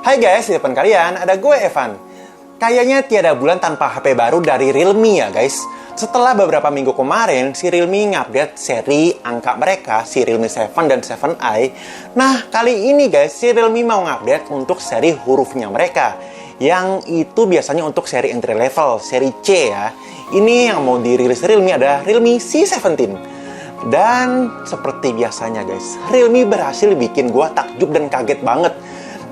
Hai guys, di depan kalian ada gue Evan. Kayaknya tiada bulan tanpa HP baru dari Realme ya guys. Setelah beberapa minggu kemarin, si Realme ngupdate seri angka mereka, si Realme 7 dan 7i. Nah, kali ini guys, si Realme mau ngupdate untuk seri hurufnya mereka. Yang itu biasanya untuk seri entry level, seri C ya. Ini yang mau dirilis Realme ada Realme C17. Dan seperti biasanya guys, Realme berhasil bikin gua takjub dan kaget banget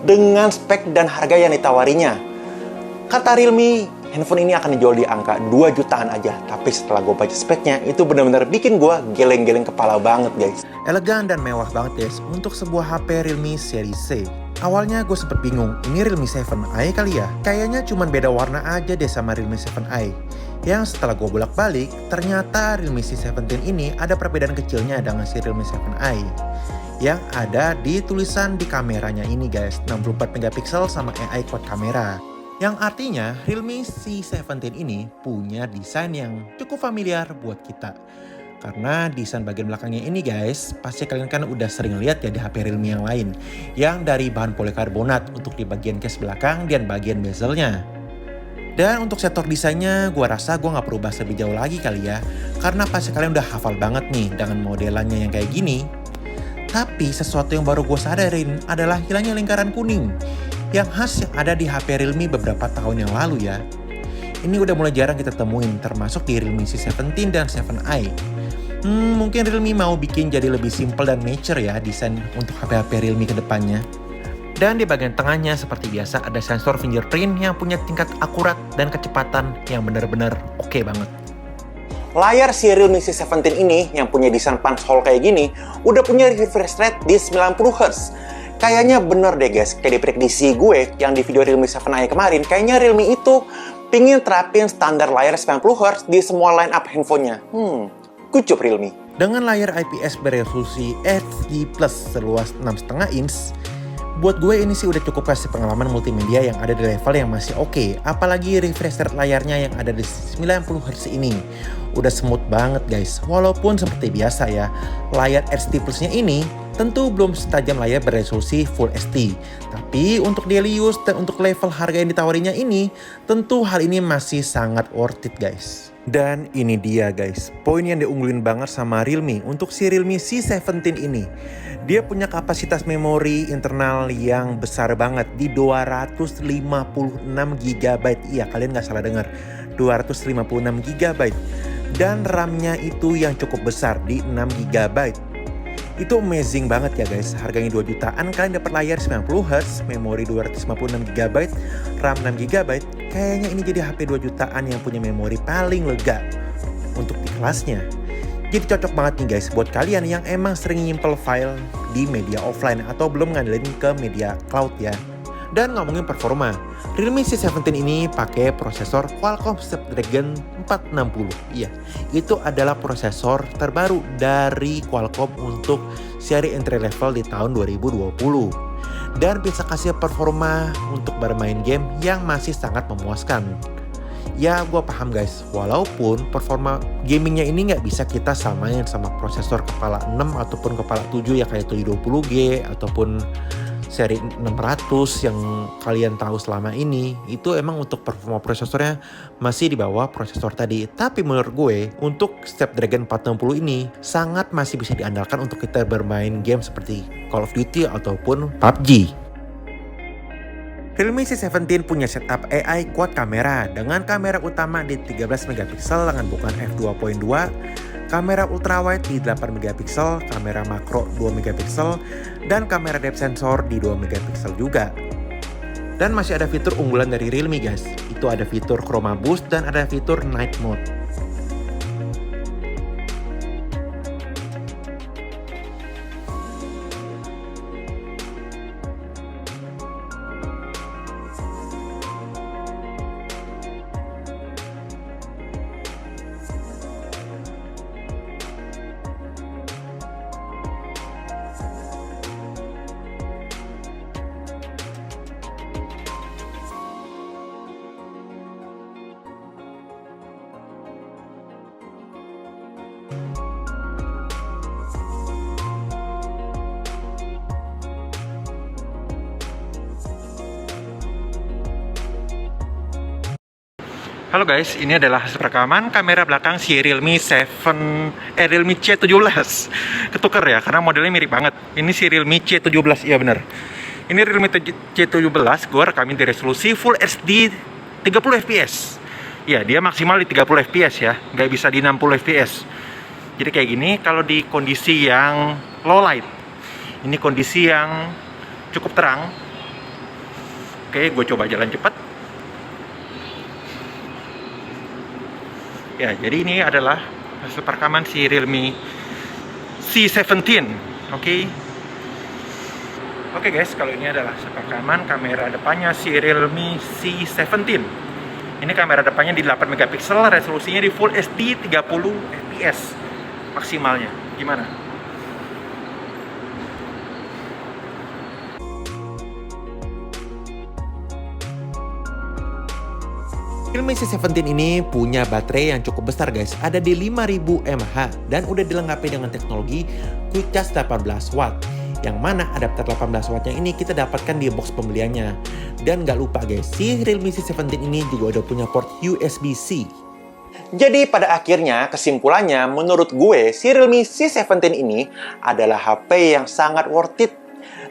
dengan spek dan harga yang ditawarinya. Kata Realme, handphone ini akan dijual di angka 2 jutaan aja. Tapi setelah gue baca speknya, itu benar-benar bikin gue geleng-geleng kepala banget guys. Elegan dan mewah banget guys untuk sebuah HP Realme seri C. Awalnya gue sempet bingung, ini Realme 7i kali ya? Kayaknya cuma beda warna aja deh sama Realme 7i. Yang setelah gue bolak-balik, ternyata Realme C17 ini ada perbedaan kecilnya dengan si Realme 7i. Yang ada di tulisan di kameranya ini guys, 64 megapiksel sama AI quad kamera. Yang artinya Realme C17 ini punya desain yang cukup familiar buat kita. Karena desain bagian belakangnya ini guys, pasti kalian kan udah sering lihat ya di HP Realme yang lain. Yang dari bahan polikarbonat untuk di bagian case belakang dan bagian bezelnya. Dan untuk sektor desainnya, gue rasa gue gak perlu bahas lebih jauh lagi kali ya. Karena pasti kalian udah hafal banget nih dengan modelannya yang kayak gini. Tapi sesuatu yang baru gue sadarin adalah hilangnya lingkaran kuning. Yang khas yang ada di HP Realme beberapa tahun yang lalu ya. Ini udah mulai jarang kita temuin, termasuk di Realme C17 dan 7i. Mungkin Realme mau bikin jadi lebih simple dan mature ya desain untuk HP-HP Realme ke depannya. Dan di bagian tengahnya seperti biasa ada sensor fingerprint yang punya tingkat akurat dan kecepatan yang benar-benar oke banget. Layar si Realme C17 ini yang punya desain punch hole kayak gini udah punya refresh rate di 90Hz. Kayaknya bener deh guys, kayak di prediksi gue yang di video Realme 7i kemarin, kayaknya Realme itu pingin terapin standar layar 90Hz di semua line up handphonenya. Good job Realme. Dengan layar IPS beresolusi HD Plus seluas 6,5 inch, buat gue ini sih udah cukup kasih pengalaman multimedia yang ada di level yang masih oke. Apalagi refresh rate layarnya yang ada di 90Hz ini. Udah smooth banget guys. Walaupun seperti biasa ya, layar HD Plusnya ini tentu belum setajam layar beresolusi Full HD. Tapi untuk daily use dan untuk level harga yang ditawarinya ini, tentu hal ini masih sangat worth it guys. Dan ini dia guys, poin yang diunggulin banget sama Realme untuk si Realme C17 ini. Dia punya kapasitas memori internal yang besar banget di 256 GB. Iya, kalian nggak salah dengar, 256 GB. Dan RAM-nya itu yang cukup besar di 6 GB. Itu amazing banget ya guys, harganya 2 jutaan kalian dapat layar 90Hz, memori 256 GB, RAM 6 GB. Kayaknya ini jadi HP 2 jutaan yang punya memori paling lega untuk di kelasnya. Jadi cocok banget nih guys buat kalian yang emang sering nyimpen file di media offline atau belum ngandelin ke media cloud ya. Dan ngomongin performa, Realme C17 ini pakai prosesor Qualcomm Snapdragon 460. Iya, itu adalah prosesor terbaru dari Qualcomm untuk seri entry level di tahun 2020. Dan bisa kasih performa untuk bermain game yang masih sangat memuaskan. Ya, gue paham guys, walaupun performa gamingnya ini nggak bisa kita samain sama prosesor kepala 6 ataupun kepala 7 ya kayak 720G ataupun seri 600 yang kalian tahu selama ini, itu emang untuk performa prosesornya masih di bawah prosesor tadi. Tapi menurut gue, untuk Snapdragon 460 ini sangat masih bisa diandalkan untuk kita bermain game seperti Call of Duty ataupun PUBG. Realme C17 punya setup AI quad kamera dengan kamera utama di 13 megapiksel dengan bukaan f2.2, kamera ultrawide di 8 megapiksel, kamera makro 2 megapiksel, dan kamera depth sensor di 2 megapiksel juga. Dan masih ada fitur unggulan dari Realme guys, itu ada fitur Chroma Boost dan ada fitur Night Mode. Halo guys, ini adalah hasil rekaman kamera belakang si Realme Realme C17. Ketuker ya, karena modelnya mirip banget. Ini si Realme C17, iya bener. Ini Realme C17, gue rekamin di resolusi Full HD 30 fps. Ya, dia maksimal di 30 fps ya, nggak bisa di 60 fps. Jadi kayak gini kalau di kondisi yang low light. Ini kondisi yang cukup terang. Oke, gue coba jalan cepat. Ya, jadi ini adalah hasil perekaman si Realme C17. Oke guys, kalau ini adalah hasil perekaman kamera depannya si Realme C17. Ini kamera depannya di 8 megapiksel, resolusinya di Full HD 30 fps maksimalnya. Gimana? Realme C17 ini punya baterai yang cukup besar guys, ada di 5000 mAh dan udah dilengkapi dengan teknologi Quick Charge 18 Watt. Yang mana adapter 18 wattnya ini kita dapatkan di box pembeliannya. Dan nggak lupa guys, si Realme C17 ini juga udah punya port USB-C. Jadi pada akhirnya kesimpulannya menurut gue si Realme C17 ini adalah HP yang sangat worth it.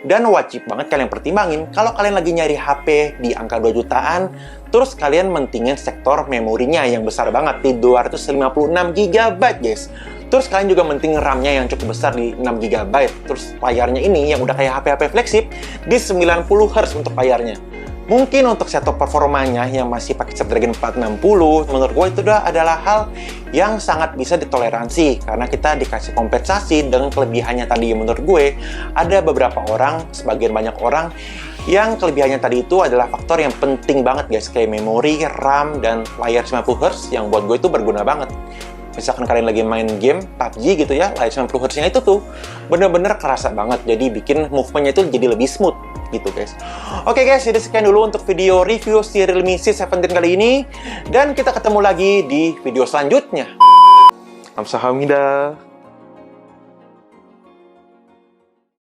Dan wajib banget kalian pertimbangin kalau kalian lagi nyari HP di angka 2 jutaan, terus kalian mentingin sektor memorinya yang besar banget di 256 GB guys. Terus kalian juga menting RAM-nya yang cukup besar di 6 GB. Terus layarnya ini yang udah kayak HP-HP flagship di 90 Hz untuk layarnya. Mungkin untuk setup performanya yang masih pakai Snapdragon 460, menurut gue itu adalah hal yang sangat bisa ditoleransi karena kita dikasih kompensasi dengan kelebihannya tadi. Menurut gue ada beberapa orang, sebagian banyak orang yang kelebihannya tadi itu adalah faktor yang penting banget guys, kayak memori, RAM, dan layar 90 Hz yang buat gue itu berguna banget. Misalkan kalian lagi main game PUBG gitu ya, layar 90 Hz-nya itu tuh bener-bener kerasa banget, jadi bikin movement-nya itu jadi lebih smooth gitu guys. Oke guys, jadi sekian dulu untuk video review si Realme C17 kali ini, dan kita ketemu lagi di video selanjutnya. Kamsahamnida.